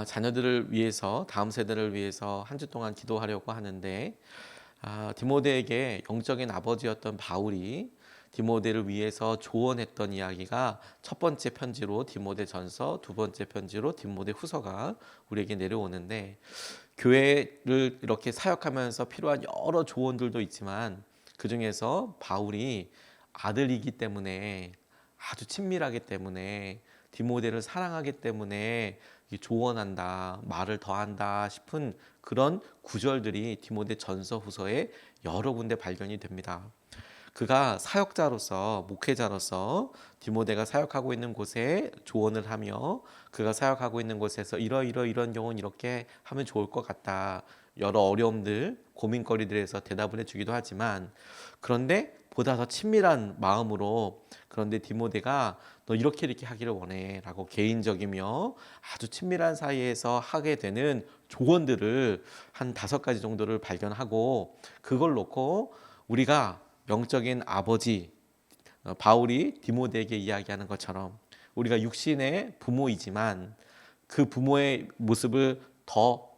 자녀들을 위해서 다음 세대를 위해서 한 주 동안 기도하려고 하는데 디모데에게 영적인 아버지였던 바울이 디모데를 위해서 조언했던 이야기가 첫 번째 편지로 디모데전서, 두 번째 편지로 디모데후서가 우리에게 내려오는데 교회를 이렇게 사역하면서 필요한 여러 조언들도 있지만 그 중에서 바울이 아들이기 때문에 아주 친밀하기 때문에 디모데를 사랑하기 때문에 조언한다, 말을 더한다 싶은 그런 구절들이 디모데 전서 후서에 여러 군데 발견이 됩니다. 그가 사역자로서, 목회자로서 디모데가 사역하고 있는 곳에 조언을 하며 그가 사역하고 있는 곳에서 이런 경우는 이렇게 하면 좋을 것 같다, 여러 어려움들, 고민거리들에서 대답을 해주기도 하지만, 그런데 보다 더 친밀한 마음으로, 그런데 디모데가 너 이렇게 하기를 원해 라고 개인적이며 아주 친밀한 사이에서 하게 되는 조언들을 한 5가지 정도를 발견하고, 그걸 놓고 우리가 영적인 아버지 바울이 디모데에게 이야기하는 것처럼 우리가 육신의 부모이지만 그 부모의 모습을 더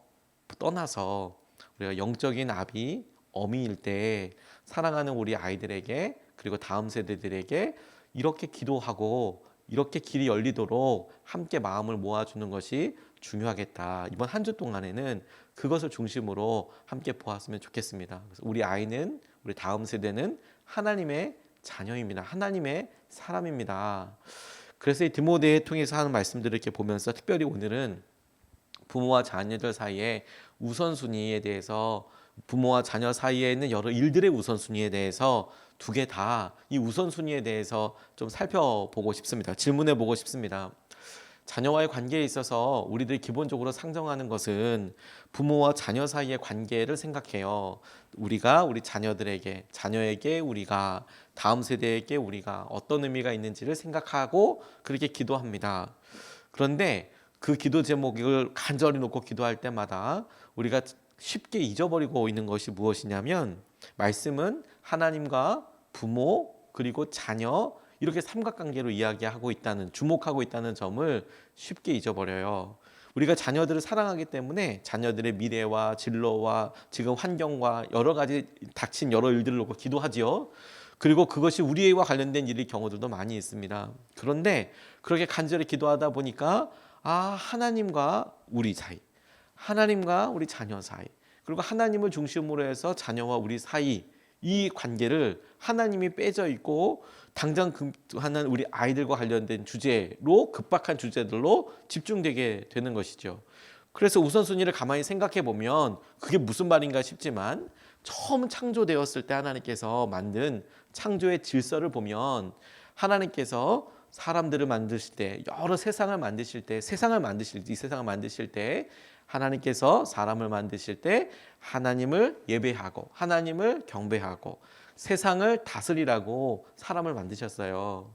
떠나서 우리가 영적인 아비, 어미일 때 사랑하는 우리 아이들에게, 그리고 다음 세대들에게 이렇게 기도하고 이렇게 길이 열리도록 함께 마음을 모아주는 것이 중요하겠다. 이번 한 주 동안에는 그것을 중심으로 함께 보았으면 좋겠습니다. 그래서 우리 아이는, 우리 다음 세대는 하나님의 자녀입니다. 하나님의 사람입니다. 그래서 이 디모데에 통해서 하는 말씀들을 이렇게 보면서 특별히 오늘은 부모와 자녀들 사이에 우선순위에 대해서, 부모와 자녀 사이에 있는 여러 일들의 우선순위에 대해서 두 개 다 이 우선순위에 대해서 좀 살펴보고 싶습니다. 질문해 보고 싶습니다. 자녀와의 관계에 있어서 우리들이 기본적으로 상정하는 것은 부모와 자녀 사이의 관계를 생각해요. 우리가 우리 자녀들에게, 자녀에게 우리가, 다음 세대에게 우리가 어떤 의미가 있는지를 생각하고 그렇게 기도합니다. 그런데 그 기도 제목을 간절히 놓고 기도할 때마다 우리가 쉽게 잊어버리고 있는 것이 무엇이냐면, 말씀은 하나님과 부모 그리고 자녀 이렇게 삼각관계로 이야기하고 있다는, 주목하고 있다는 점을 쉽게 잊어버려요. 우리가 자녀들을 사랑하기 때문에 자녀들의 미래와 진로와 지금 환경과 여러 가지 닥친 여러 일들을 놓고 기도하지요. 그리고 그것이 우리와 관련된 일일 경우들도 많이 있습니다. 그런데 그렇게 간절히 기도하다 보니까 하나님과 우리 사이, 하나님과 우리 자녀 사이, 그리고 하나님을 중심으로 해서 자녀와 우리 사이, 이 관계를 하나님이 빼져 있고 당장 하는 우리 아이들과 관련된 주제로, 급박한 주제들로 집중되게 되는 것이죠. 그래서 우선순위를 가만히 생각해 보면 그게 무슨 말인가 싶지만, 처음 창조되었을 때 하나님께서 만든 창조의 질서를 보면 하나님께서 사람들을 만드실 때, 여러 세상을 만드실 때, 이 세상을 만드실 때 하나님께서 사람을 만드실 때 하나님을 예배하고 하나님을 경배하고 세상을 다스리라고 사람을 만드셨어요.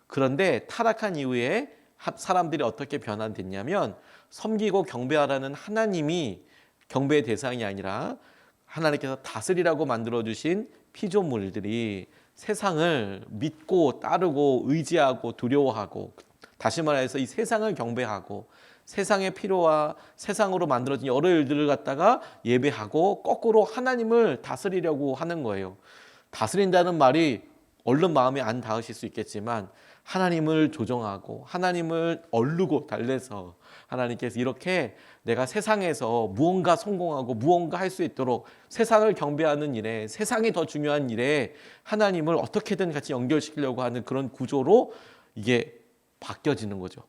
그런데 타락한 이후에 사람들이 어떻게 변화됐냐면, 섬기고 경배하라는 하나님이 경배의 대상이 아니라 하나님께서 다스리라고 만들어주신 피조물들이 세상을 믿고 따르고 의지하고 두려워하고, 다시 말해서 이 세상을 경배하고 세상의 필요와 세상으로 만들어진 여러 일들을 갖다가 예배하고 거꾸로 하나님을 다스리려고 하는 거예요. 다스린다는 말이 얼른 마음에 안 닿으실 수 있겠지만, 하나님을 조정하고 하나님을 얼르고 달래서 하나님께서 이렇게 내가 세상에서 무언가 성공하고 무언가 할 수 있도록 세상을 경배하는 일에, 세상이 더 중요한 일에 하나님을 어떻게든 같이 연결시키려고 하는 그런 구조로 이게 바뀌어지는 거죠.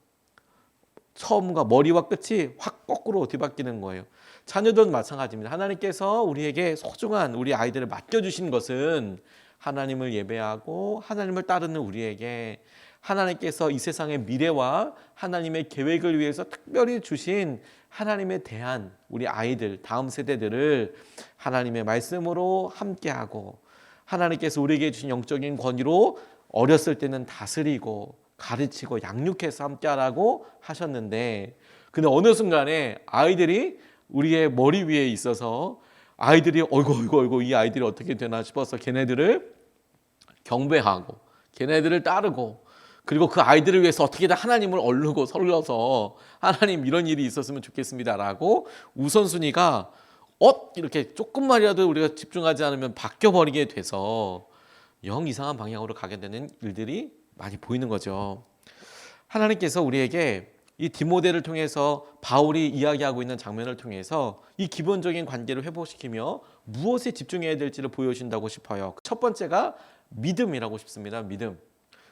처음과 머리와 끝이 확 거꾸로 뒤바뀌는 거예요. 자녀들은 마찬가지입니다. 하나님께서 우리에게 소중한 우리 아이들을 맡겨주신 것은 하나님을 예배하고 하나님을 따르는 우리에게 하나님께서 이 세상의 미래와 하나님의 계획을 위해서 특별히 주신 하나님에 대한 우리 아이들, 다음 세대들을 하나님의 말씀으로 함께하고, 하나님께서 우리에게 주신 영적인 권위로 어렸을 때는 다스리고 가르치고 양육해서 함께하라고 하셨는데, 근데 어느 순간에 아이들이 우리의 머리 위에 있어서 아이들이 어이구 이 아이들이 어떻게 되나 싶어서 걔네들을 경배하고 걔네들을 따르고, 그리고 그 아이들을 위해서 어떻게든 하나님을 얼르고 설러서 하나님 이런 일이 있었으면 좋겠습니다라고 우선순위가 이렇게 조금만이라도 우리가 집중하지 않으면 바뀌어버리게 돼서 영 이상한 방향으로 가게 되는 일들이 많이 보이는 거죠. 하나님께서 우리에게 이 디모데를 통해서 바울이 이야기하고 있는 장면을 통해서 이 기본적인 관계를 회복시키며 무엇에 집중해야 될지를 보여주신다고 싶어요. 첫 번째가 믿음이라고 싶습니다. 믿음.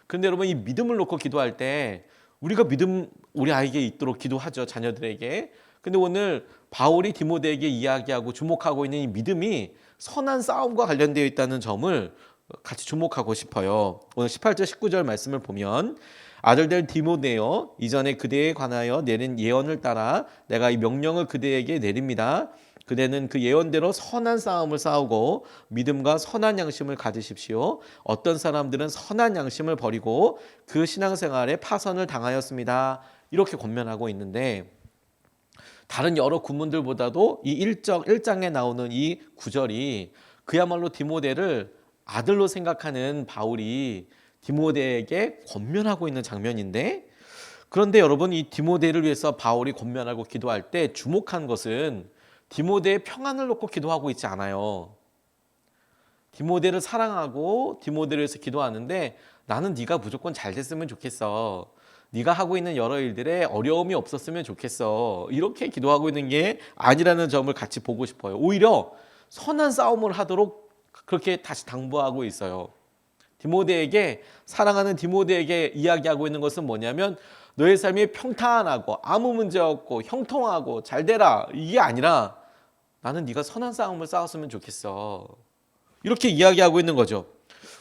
그런데 여러분, 이 믿음을 놓고 기도할 때 우리가 믿음 우리 아이에게 있도록 기도하죠. 자녀들에게. 근데 오늘 바울이 디모데에게 이야기하고 주목하고 있는 이 믿음이 선한 싸움과 관련되어 있다는 점을 같이 주목하고 싶어요. 오늘 18절 19절 말씀을 보면 아들들 디모데여, 이전에 그대에 관하여 내린 예언을 따라 내가 이 명령을 그대에게 내립니다. 그대는 그 예언대로 선한 싸움을 싸우고 믿음과 선한 양심을 가지십시오. 어떤 사람들은 선한 양심을 버리고 그 신앙생활에 파선을 당하였습니다. 이렇게 권면하고 있는데, 다른 여러 구문들보다도 이 1장에 나오는 이 구절이 그야말로 디모데를 아들로 생각하는 바울이 디모데에게 권면하고 있는 장면인데, 그런데 여러분, 이 디모데를 위해서 바울이 권면하고 기도할 때 주목한 것은 디모데의 평안을 놓고 기도하고 있지 않아요. 디모데를 사랑하고 디모데를 위해서 기도하는데, 나는 네가 무조건 잘 됐으면 좋겠어. 네가 하고 있는 여러 일들에 어려움이 없었으면 좋겠어. 이렇게 기도하고 있는 게 아니라는 점을 같이 보고 싶어요. 오히려 선한 싸움을 하도록 그렇게 다시 당부하고 있어요. 디모데에게, 사랑하는 디모데에게 이야기하고 있는 것은 뭐냐면, 너의 삶이 평탄하고 아무 문제 없고 형통하고 잘 되라, 이게 아니라 나는 네가 선한 싸움을 싸웠으면 좋겠어. 이렇게 이야기하고 있는 거죠.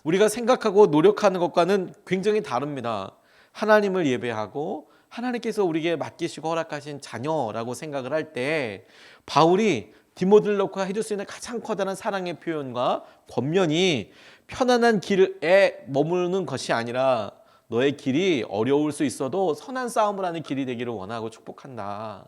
우리가 생각하고 노력하는 것과는 굉장히 다릅니다. 하나님을 예배하고 하나님께서 우리에게 맡기시고 허락하신 자녀라고 생각을 할 때 바울이 디모데를 놓고 해줄 수 있는 가장 커다란 사랑의 표현과 권면이 편안한 길에 머무르는 것이 아니라 너의 길이 어려울 수 있어도 선한 싸움을 하는 길이 되기를 원하고 축복한다.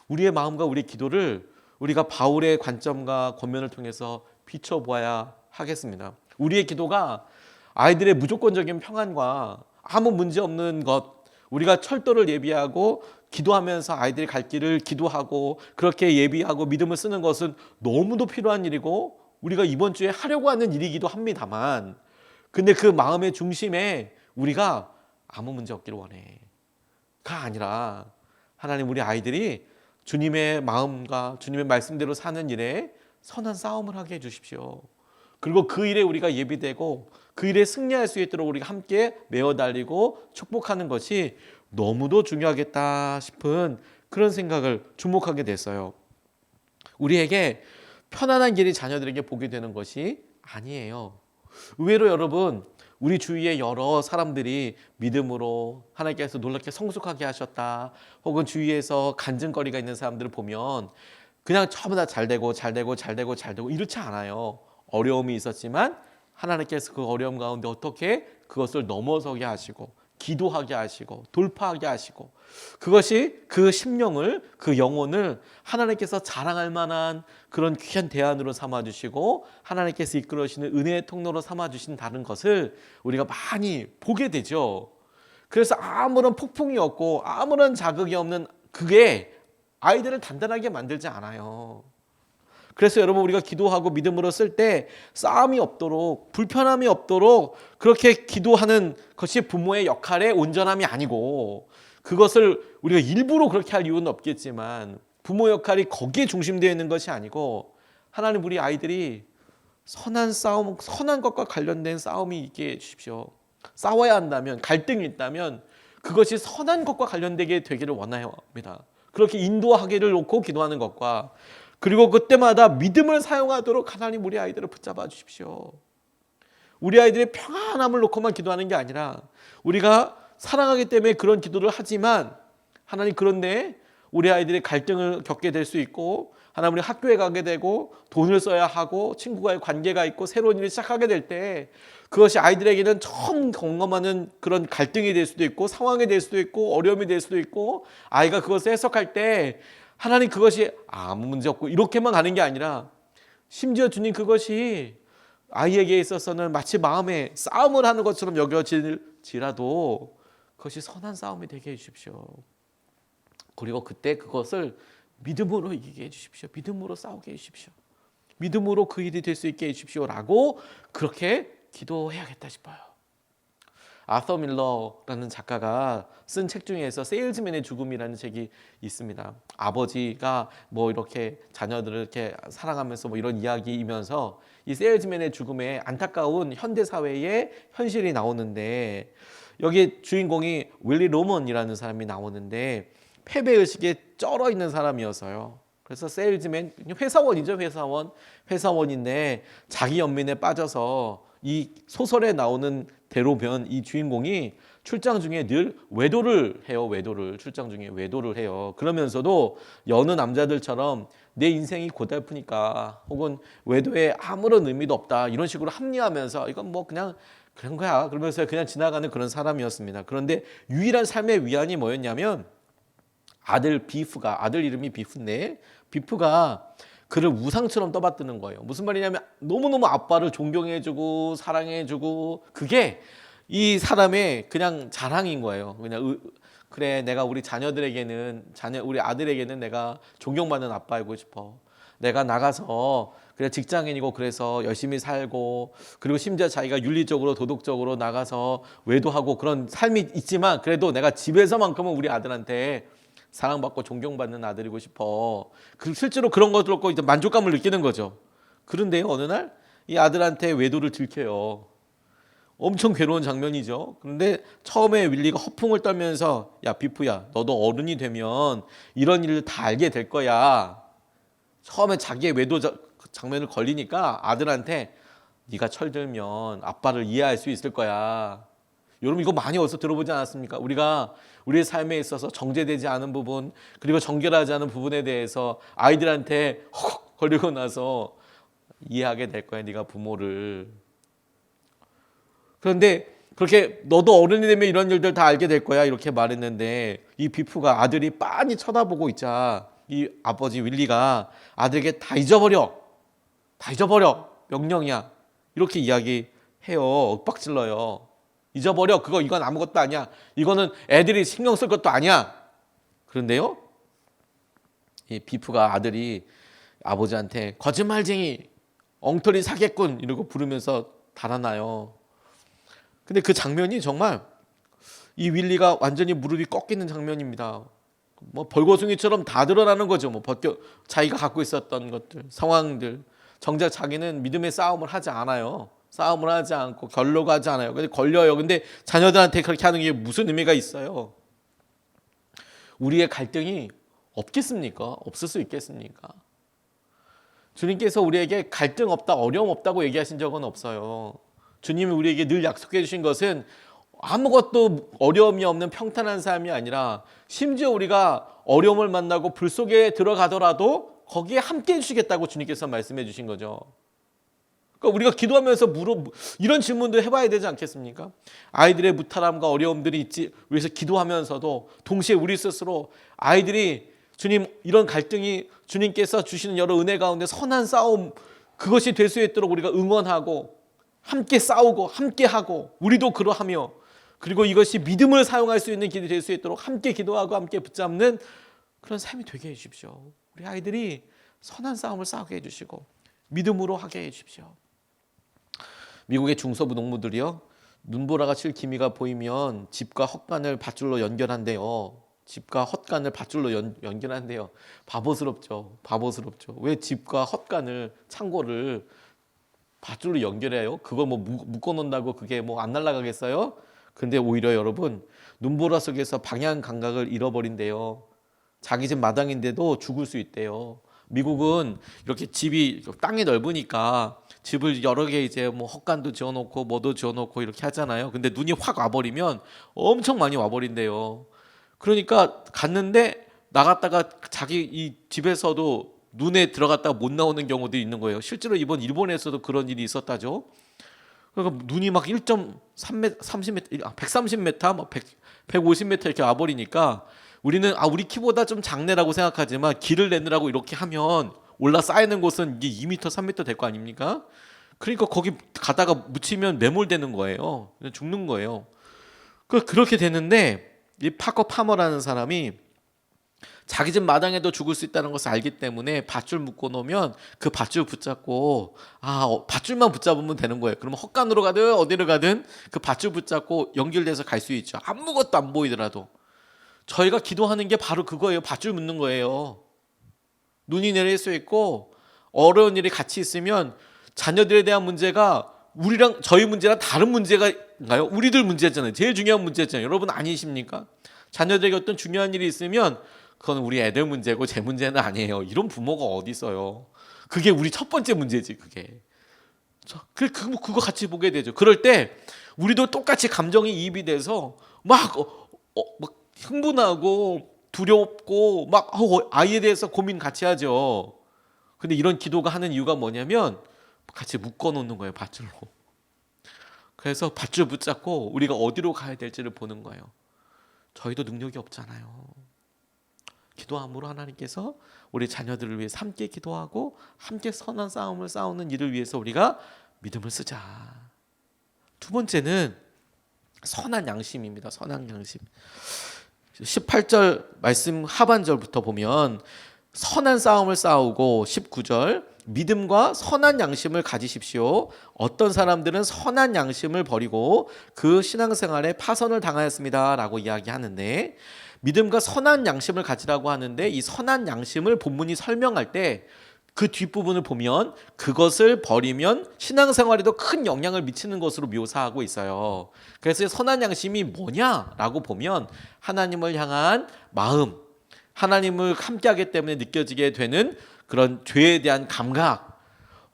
우리의 마음과 우리의 기도를 우리가 바울의 관점과 권면을 통해서 비춰보아야 하겠습니다. 우리의 기도가 아이들의 무조건적인 평안과 아무 문제 없는 것, 우리가 철도를 예비하고 기도하면서 아이들이 갈 길을 기도하고 그렇게 예비하고 믿음을 쓰는 것은 너무도 필요한 일이고 우리가 이번 주에 하려고 하는 일이기도 합니다만, 근데 그 마음의 중심에 우리가 아무 문제 없기를 원해 가 아니라, 하나님 우리 아이들이 주님의 마음과 주님의 말씀대로 사는 일에 선한 싸움을 하게 해주십시오. 그리고 그 일에 우리가 예비되고 그 일에 승리할 수 있도록 우리가 함께 메어 달리고 축복하는 것이 너무도 중요하겠다 싶은 그런 생각을 주목하게 됐어요. 우리에게 편안한 길이 자녀들에게 보게 되는 것이 아니에요. 의외로 여러분, 우리 주위에 여러 사람들이 믿음으로 하나님께서 놀랍게 성숙하게 하셨다, 혹은 주위에서 간증거리가 있는 사람들을 보면 그냥 전부 다 잘되고 이렇지 않아요. 어려움이 있었지만 하나님께서 그 어려움 가운데 어떻게 그것을 넘어서게 하시고 기도하게 하시고 돌파하게 하시고, 그것이 그 심령을, 그 영혼을 하나님께서 자랑할 만한 그런 귀한 대안으로 삼아주시고 하나님께서 이끌어주시는 은혜의 통로로 삼아주신다는 것을 우리가 많이 보게 되죠. 그래서 아무런 폭풍이 없고 아무런 자극이 없는 그게 아이들을 단단하게 만들지 않아요. 그래서 여러분, 우리가 기도하고 믿음으로 쓸 때 싸움이 없도록, 불편함이 없도록 그렇게 기도하는 것이 부모의 역할의 온전함이 아니고, 그것을 우리가 일부러 그렇게 할 이유는 없겠지만 부모 역할이 거기에 중심되어 있는 것이 아니고, 하나님 우리 아이들이 선한 싸움, 선한 것과 관련된 싸움이 있게 해주십시오. 싸워야 한다면, 갈등이 있다면 그것이 선한 것과 관련되게 되기를 원합니다. 그렇게 인도하기를 놓고 기도하는 것과, 그리고 그때마다 믿음을 사용하도록 하나님 우리 아이들을 붙잡아 주십시오. 우리 아이들의 평안함을 놓고만 기도하는 게 아니라, 우리가 사랑하기 때문에 그런 기도를 하지만 하나님, 그런데 우리 아이들이 갈등을 겪게 될 수 있고, 하나님 우리 학교에 가게 되고 돈을 써야 하고 친구와의 관계가 있고 새로운 일을 시작하게 될 때 그것이 아이들에게는 처음 경험하는 그런 갈등이 될 수도 있고 상황이 될 수도 있고 어려움이 될 수도 있고, 아이가 그것을 해석할 때 하나님 그것이 아무 문제 없고 이렇게만 가는 게 아니라, 심지어 주님 그것이 아이에게 있어서는 마치 마음에 싸움을 하는 것처럼 여겨질지라도 그것이 선한 싸움이 되게 해주십시오. 그리고 그때 그것을 믿음으로 이기게 해주십시오. 믿음으로 싸우게 해주십시오. 믿음으로 그 일이 될 수 있게 해주십시오라고 그렇게 기도해야겠다 싶어요. 아서 밀러라는 작가가 쓴 책 중에서 세일즈맨의 죽음이라는 책이 있습니다. 아버지가 뭐 이렇게 자녀들을 이렇게 사랑하면서 뭐 이런 이야기이면서 이 세일즈맨의 죽음에 안타까운 현대 사회의 현실이 나오는데, 여기 주인공이 윌리 로먼이라는 사람이 나오는데 패배 의식에 쩔어 있는 사람이어서요. 그래서 세일즈맨, 회사원이죠. 회사원인데 자기 연민에 빠져서 이 소설에 나오는 대로변 이 주인공이 출장 중에 늘 외도를 해요. 출장 중에 외도를 해요. 그러면서도 여느 남자들처럼 내 인생이 고달프니까 혹은 외도에 아무런 의미도 없다 이런 식으로 합리화하면서 이건 뭐 그냥 그런 거야 그러면서 그냥 지나가는 그런 사람이었습니다. 그런데 유일한 삶의 위안이 뭐였냐면 아들 이름이 비프인데 비프가 그를 우상처럼 떠받드는 거예요. 무슨 말이냐면 너무너무 아빠를 존경해주고 사랑해주고 그게 이 사람의 그냥 자랑인 거예요. 그냥 그래 내가 우리 우리 아들에게는 내가 존경받는 아빠이고 싶어. 내가 나가서 그래 직장인이고 그래서 열심히 살고 그리고 심지어 자기가 윤리적으로 도덕적으로 나가서 외도하고 그런 삶이 있지만 그래도 내가 집에서만큼은 우리 아들한테 사랑받고 존경받는 아들이고 싶어. 실제로 그런 거 들었고 이제 만족감을 느끼는 거죠. 그런데요 어느 날 이 아들한테 외도를 들켜요. 엄청 괴로운 장면이죠. 그런데 처음에 윌리가 허풍을 떨면서 야 비프야 너도 어른이 되면 이런 일을 다 알게 될 거야. 처음에 자기의 외도 장면을 걸리니까 아들한테 네가 철들면 아빠를 이해할 수 있을 거야. 여러분 이거 많이 어디서 들어보지 않았습니까? 우리가 우리의 삶에 있어서 정제되지 않은 부분 그리고 정결하지 않은 부분에 대해서 아이들한테 헉 걸리고 나서 이해하게 될 거야 네가 부모를. 그런데 그렇게 너도 어른이 되면 이런 일들 다 알게 될 거야 이렇게 말했는데 이 비프가 아들이 빤히 쳐다보고 있자 이 아버지 윌리가 아들에게 다 잊어버려 명령이야 이렇게 이야기해요. 윽박질러요. 잊어버려 이건 아무것도 아니야. 이거는 애들이 신경 쓸 것도 아니야. 그런데요 이 비프가 아들이 아버지한테 거짓말쟁이 엉터리 사기꾼 이러고 부르면서 달아나요. 근데 그 장면이 정말 이 윌리가 완전히 무릎이 꺾이는 장면입니다. 뭐 벌거숭이처럼 다 드러나는 거죠. 뭐 자기가 갖고 있었던 것들, 상황들. 정작 자기는 믿음의 싸움을 하지 않아요. 싸움을 하지 않고 결로가 하지 않아요. 근데 걸려요. 근데 자녀들한테 그렇게 하는 게 무슨 의미가 있어요? 우리의 갈등이 없겠습니까? 없을 수 있겠습니까? 주님께서 우리에게 갈등 없다, 어려움 없다고 얘기하신 적은 없어요. 주님이 우리에게 늘 약속해 주신 것은 아무것도 어려움이 없는 평탄한 삶이 아니라 심지어 우리가 어려움을 만나고 불 속에 들어가더라도 거기에 함께 해주시겠다고 주님께서 말씀해 주신 거죠. 그러니까 우리가 기도하면서 이런 질문도 해봐야 되지 않겠습니까? 아이들의 무탈함과 어려움들이 있지 위해서 기도하면서도 동시에 우리 스스로 아이들이 주님 이런 갈등이 주님께서 주시는 여러 은혜 가운데 선한 싸움 그것이 될 수 있도록 우리가 응원하고 함께 싸우고 함께 하고 우리도 그러하며 그리고 이것이 믿음을 사용할 수 있는 길이 될 수 있도록 함께 기도하고 함께 붙잡는 그런 삶이 되게 해주십시오. 우리 아이들이 선한 싸움을 싸우게 해주시고 믿음으로 하게 해주십시오. 미국의 중서부 농부들이요 눈보라가 칠 기미가 보이면 집과 헛간을 밧줄로 연결한대요. 집과 헛간을 밧줄로 연결한대요. 바보스럽죠. 왜 집과 헛간을 창고를 밧줄로 연결해요? 그거 뭐 묶어 놓는다고 그게 뭐 안 날아가겠어요? 근데 오히려 여러분 눈보라 속에서 방향 감각을 잃어버린대요. 자기 집 마당인데도 죽을 수 있대요. 미국은 이렇게 집이 땅이 넓으니까 집을 여러 개 이제 뭐 헛간도 지어놓고 뭐도 지어놓고 이렇게 하잖아요. 근데 눈이 확 와버리면 엄청 많이 와버린대요. 그러니까 갔는데 나갔다가 자기 이 집에서도 눈에 들어갔다가 못 나오는 경우도 있는 거예요. 실제로 이번 일본에서도 그런 일이 있었다죠. 그러니까 눈이 막 1.3m, 30m, 130m, 막 150m 이렇게 와버리니까 우리는 우리 키보다 좀 작네라고 생각하지만 길을 내느라고 이렇게 하면 올라 쌓이는 곳은 이게 2m, 3m 될 거 아닙니까? 그러니까 거기 가다가 묻히면 매몰되는 거예요. 그냥 죽는 거예요. 그렇게 되는데 이 파커 파머라는 사람이 자기 집 마당에도 죽을 수 있다는 것을 알기 때문에 밧줄 묶어 놓으면 그 밧줄 붙잡고 밧줄만 붙잡으면 되는 거예요. 그러면 헛간으로 가든 어디를 가든 그 밧줄 붙잡고 연결돼서 갈 수 있죠. 아무것도 안 보이더라도. 저희가 기도하는 게 바로 그거예요. 밧줄 묶는 거예요. 눈이 내릴 수 있고 어려운 일이 같이 있으면 자녀들에 대한 문제가 우리랑 저희 문제랑 다른 문제가인가요? 우리들 문제잖아요. 제일 중요한 문제잖아요. 여러분 아니십니까? 자녀들에게 어떤 중요한 일이 있으면 그건 우리 애들 문제고 제 문제는 아니에요. 이런 부모가 어디 있어요? 그게 우리 첫 번째 문제지. 그게. 그거 같이 보게 되죠. 그럴 때 우리도 똑같이 감정이 이입이 돼서 막 흥분하고 두렵고 막 아이에 대해서 고민 같이 하죠. 근데 이런 기도가 하는 이유가 뭐냐면 같이 묶어 놓는 거예요. 밧줄로. 그래서 밧줄 붙잡고 우리가 어디로 가야 될지를 보는 거예요. 저희도 능력이 없잖아요. 기도함으로 하나님께서 우리 자녀들을 위해서 함께 기도하고 함께 선한 싸움을 싸우는 일을 위해서 우리가 믿음을 쓰자. 두 번째는 선한 양심입니다. 선한 양심. 18절 말씀 하반절부터 보면 선한 싸움을 싸우고 19절 믿음과 선한 양심을 가지십시오. 어떤 사람들은 선한 양심을 버리고 그 신앙생활에 파선을 당하였습니다 라고 이야기하는데, 믿음과 선한 양심을 가지라고 하는데 이 선한 양심을 본문이 설명할 때 그 뒷부분을 보면 그것을 버리면 신앙생활에도 큰 영향을 미치는 것으로 묘사하고 있어요. 그래서 선한 양심이 뭐냐라고 보면 하나님을 향한 마음, 하나님을 함께하기 때문에 느껴지게 되는 그런 죄에 대한 감각,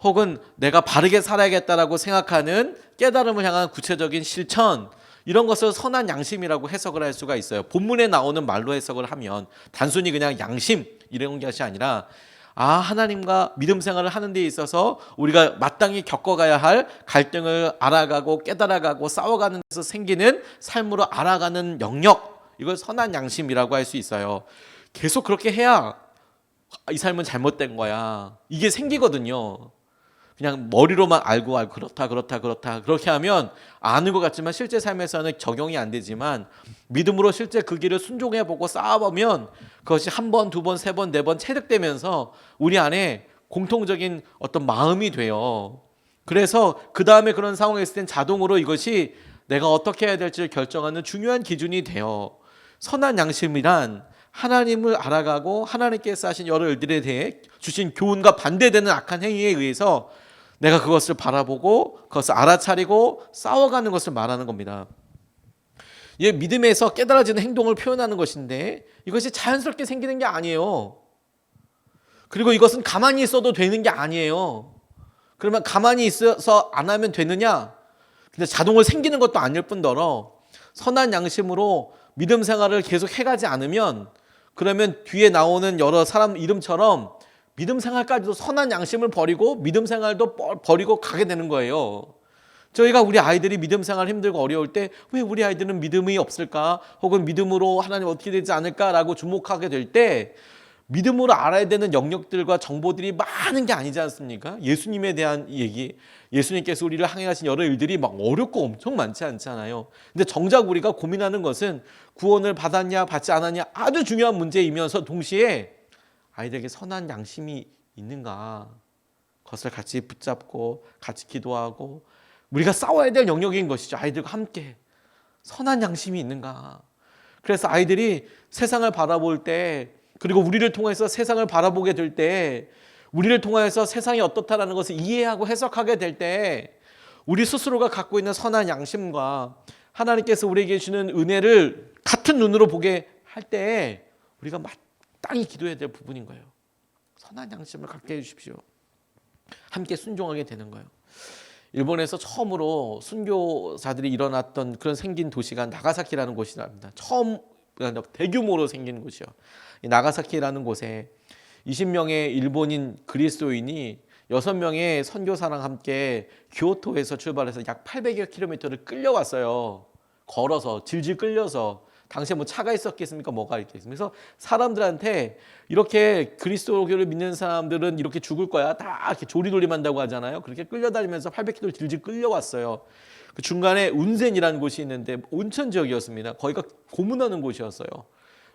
혹은 내가 바르게 살아야겠다라고 생각하는 깨달음을 향한 구체적인 실천, 이런 것을 선한 양심이라고 해석을 할 수가 있어요. 본문에 나오는 말로 해석을 하면 단순히 그냥 양심 이런 것이 아니라 하나님과 믿음 생활을 하는 데 있어서 우리가 마땅히 겪어가야 할 갈등을 알아가고 깨달아가고 싸워가는 데서 생기는 삶으로 알아가는 영역, 이걸 선한 양심이라고 할 수 있어요. 계속 그렇게 해야 이 삶은 잘못된 거야, 이게 생기거든요. 그냥 머리로만 알고 그렇다 그렇게 하면 아는 것 같지만 실제 삶에서는 적용이 안 되지만, 믿음으로 실제 그 길을 순종해보고 쌓아보면 그것이 한 번, 두 번, 세 번, 네 번 체득되면서 우리 안에 공통적인 어떤 마음이 돼요. 그래서 그 다음에 그런 상황에 있을 땐 자동으로 이것이 내가 어떻게 해야 될지를 결정하는 중요한 기준이 돼요. 선한 양심이란 하나님을 알아가고 하나님께서 하신 여러 일들에 대해 주신 교훈과 반대되는 악한 행위에 의해서 내가 그것을 바라보고 그것을 알아차리고 싸워가는 것을 말하는 겁니다. 이 믿음에서 깨달아지는 행동을 표현하는 것인데 이것이 자연스럽게 생기는 게 아니에요. 그리고 이것은 가만히 있어도 되는 게 아니에요. 그러면 가만히 있어서 안 하면 되느냐? 근데 자동으로 생기는 것도 아닐 뿐더러 선한 양심으로 믿음 생활을 계속 해가지 않으면, 그러면 뒤에 나오는 여러 사람 이름처럼 믿음 생활까지도 선한 양심을 버리고 믿음 생활도 버리고 가게 되는 거예요. 저희가 우리 아이들이 믿음 생활 힘들고 어려울 때 왜 우리 아이들은 믿음이 없을까? 혹은 믿음으로 하나님 어떻게 되지 않을까라고 주목하게 될 때 믿음으로 알아야 되는 영역들과 정보들이 많은 게 아니지 않습니까? 예수님에 대한 얘기, 예수님께서 우리를 항해하신 여러 일들이 막 어렵고 엄청 많지 않잖아요. 근데 정작 우리가 고민하는 것은 구원을 받았냐 받지 않았냐 아주 중요한 문제이면서 동시에 아이들에게 선한 양심이 있는가, 그것을 같이 붙잡고 같이 기도하고 우리가 싸워야 될 영역인 것이죠. 아이들과 함께 선한 양심이 있는가. 그래서 아이들이 세상을 바라볼 때, 그리고 우리를 통해서 세상을 바라보게 될 때, 우리를 통해서 세상이 어떻다라는 것을 이해하고 해석하게 될 때 우리 스스로가 갖고 있는 선한 양심과 하나님께서 우리에게 주는 은혜를 같은 눈으로 보게 할 때 우리가 마땅히 기도해야 될 부분인 거예요. 선한 양심을 갖게 해주십시오. 함께 순종하게 되는 거예요. 일본에서 처음으로 순교자들이 일어났던 그런 생긴 도시가 나가사키라는 곳이랍니다. 처음 대규모로 생긴 곳이요. 이 나가사키라는 곳에 20명의 일본인 그리스도인이 6명의 선교사랑 함께 교토에서 출발해서 약 800여 킬로미터를 끌려왔어요. 걸어서 질질 끌려서 당시에 뭐 차가 있었겠습니까? 뭐가 있겠습니까? 그래서 사람들한테 이렇게 그리스도교를 믿는 사람들은 이렇게 죽을 거야. 다 이렇게 조리돌림한다고 하잖아요. 그렇게 끌려다니면서 800km 질질 끌려왔어요. 그 중간에 운센이라는 곳이 있는데 온천 지역이었습니다. 거기가 고문하는 곳이었어요.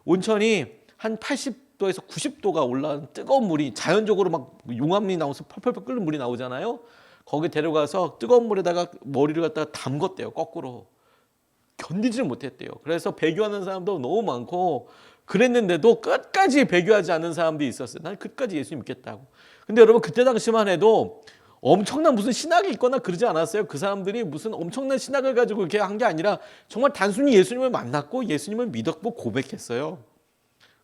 온천이 한 80도에서 90도가 올라온 뜨거운 물이 자연적으로 막 용암이 나오면서 펄펄펄 끓는 물이 나오잖아요. 거기 데려가서 뜨거운 물에다가 머리를 갖다가 담궜대요. 거꾸로. 견디지를 못했대요. 그래서 배교하는 사람도 너무 많고 그랬는데도 끝까지 배교하지 않는 사람들이 있었어요. 난 끝까지 예수 믿겠다고. 근데 여러분 그때 당시만 해도 엄청난 무슨 신학이 있거나 그러지 않았어요. 그 사람들이 무슨 엄청난 신학을 가지고 이렇게 한 게 아니라 정말 단순히 예수님을 만났고 예수님을 믿었고 고백했어요.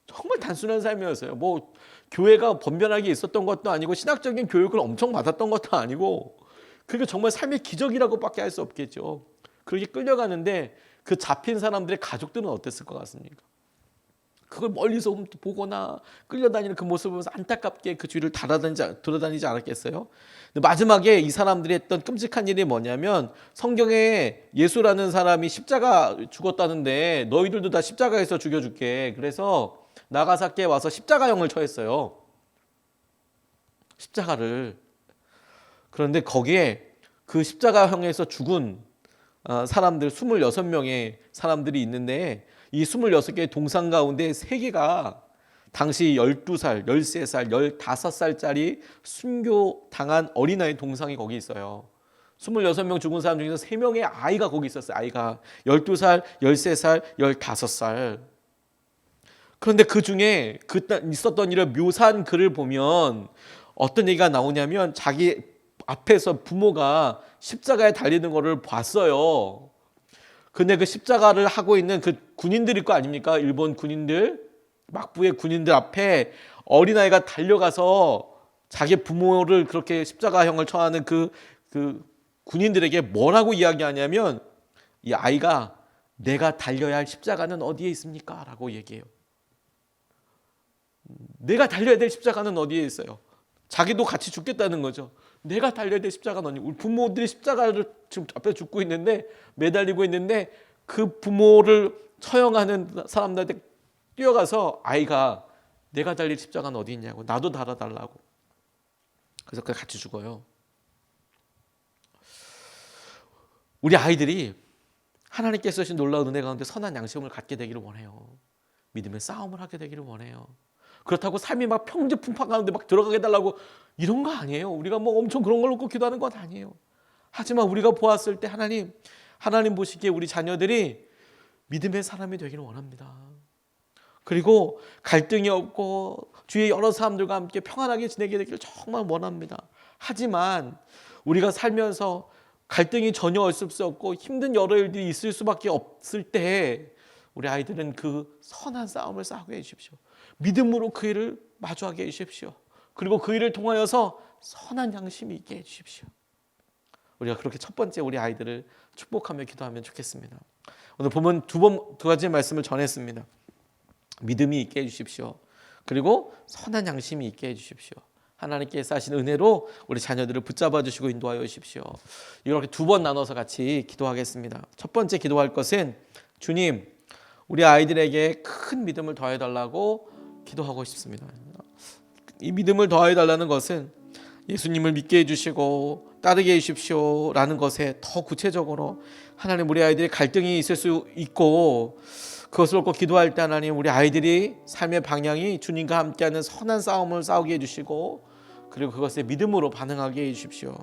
정말 단순한 삶이었어요. 뭐 교회가 번변하게 있었던 것도 아니고 신학적인 교육을 엄청 받았던 것도 아니고 그게 정말 삶의 기적이라고밖에 할 수 없겠죠. 그렇게 끌려가는데 그 잡힌 사람들의 가족들은 어땠을 것 같습니까? 그걸 멀리서 보거나 끌려다니는 그 모습을 보면서 안타깝게 그 주위를 돌아다니지 않았겠어요? 근데 마지막에 이 사람들이 했던 끔찍한 일이 뭐냐면 성경에 예수라는 사람이 십자가 죽었다는데 너희들도 다 십자가에서 죽여줄게. 그래서 나가사키에 와서 십자가형을 처했어요. 십자가를. 그런데 거기에 그 십자가형에서 죽은 사람들 26명의 사람들이 있는데 이 26개의 동상 가운데 3개가 당시 12살, 13살, 15살짜리 순교당한 어린아이 동상이 거기 있어요. 26명 죽은 사람 중에서 3명의 아이가 거기 있었어요. 아이가 12살, 13살, 15살. 그런데 그 중에 있었던 일을 묘사한 글을 보면 어떤 얘기가 나오냐면 자기 앞에서 부모가 십자가에 달리는 것을 봤어요. 근데 그 십자가를 하고 있는 그 군인들일 거 아닙니까? 일본 군인들, 막부의 군인들 앞에 어린아이가 달려가서 자기 부모를 그렇게 십자가형을 처하는 그 군인들에게 뭐라고 이야기하냐면 이 아이가 내가 달려야 할 십자가는 어디에 있습니까? 라고 얘기해요. 내가 달려야 될 십자가는 어디에 있어요? 자기도 같이 죽겠다는 거죠. 내가 달려야 될 십자가는 어디? 우리 부모들이 십자가를 지금 앞에 죽고 있는데 매달리고 있는데 그 부모를 처형하는 사람들한테 뛰어가서 아이가 내가 달릴 십자가는 어디 있냐고 나도 달아달라고. 그래서 같이 죽어요. 우리 아이들이 하나님께서 주신 놀라운 은혜 가운데 선한 양심을 갖게 되기를 원해요. 믿음의 싸움을 하게 되기를 원해요. 그렇다고 삶이 막 평지풍파 가운데 막 들어가게 해달라고 이런 거 아니에요. 우리가 뭐 엄청 그런 걸 놓고 기도하는 건 아니에요. 하지만 우리가 보았을 때 하나님 보시기에 우리 자녀들이 믿음의 사람이 되기를 원합니다. 그리고 갈등이 없고 주위의 여러 사람들과 함께 평안하게 지내게 되기를 정말 원합니다. 하지만 우리가 살면서 갈등이 전혀 없을 수 없고 힘든 여러 일들이 있을 수밖에 없을 때 우리 아이들은 그 선한 싸움을 싸우게 해주십시오. 믿음으로 그 일을 마주하게 해주십시오. 그리고 그 일을 통하여서 선한 양심이 있게 해주십시오. 우리가 그렇게 첫 번째 우리 아이들을 축복하며 기도하면 좋겠습니다. 오늘 보면 두 가지 말씀을 전했습니다. 믿음이 있게 해주십시오. 그리고 선한 양심이 있게 해주십시오. 하나님께서 하신 은혜로 우리 자녀들을 붙잡아 주시고 인도하여 주십시오. 이렇게 2번 나눠서 같이 기도하겠습니다. 첫 번째 기도할 것은 주님, 우리 아이들에게 큰 믿음을 더해달라고 기도하고 싶습니다. 이 믿음을 더해달라는 것은 예수님을 믿게 해주시고 따르게 해주십시오라는 것에 더 구체적으로 하나님 우리 아이들이 갈등이 있을 수 있고 그것을 놓고 기도할 때 하나님 우리 아이들이 삶의 방향이 주님과 함께하는 선한 싸움을 싸우게 해주시고 그리고 그것에 믿음으로 반응하게 해주십시오.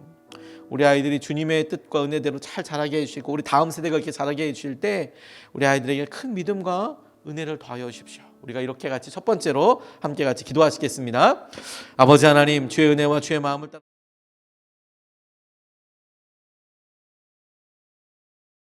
우리 아이들이 주님의 뜻과 은혜대로 잘 자라게 해주시고 우리 다음 세대가 이렇게 자라게 해주실 때 우리 아이들에게 큰 믿음과 은혜를 더하여 주십시오. 우리가 이렇게 같이 첫 번째로 함께 같이 기도하시겠습니다. 아버지 하나님, 주의 은혜와 주의 마음을 따라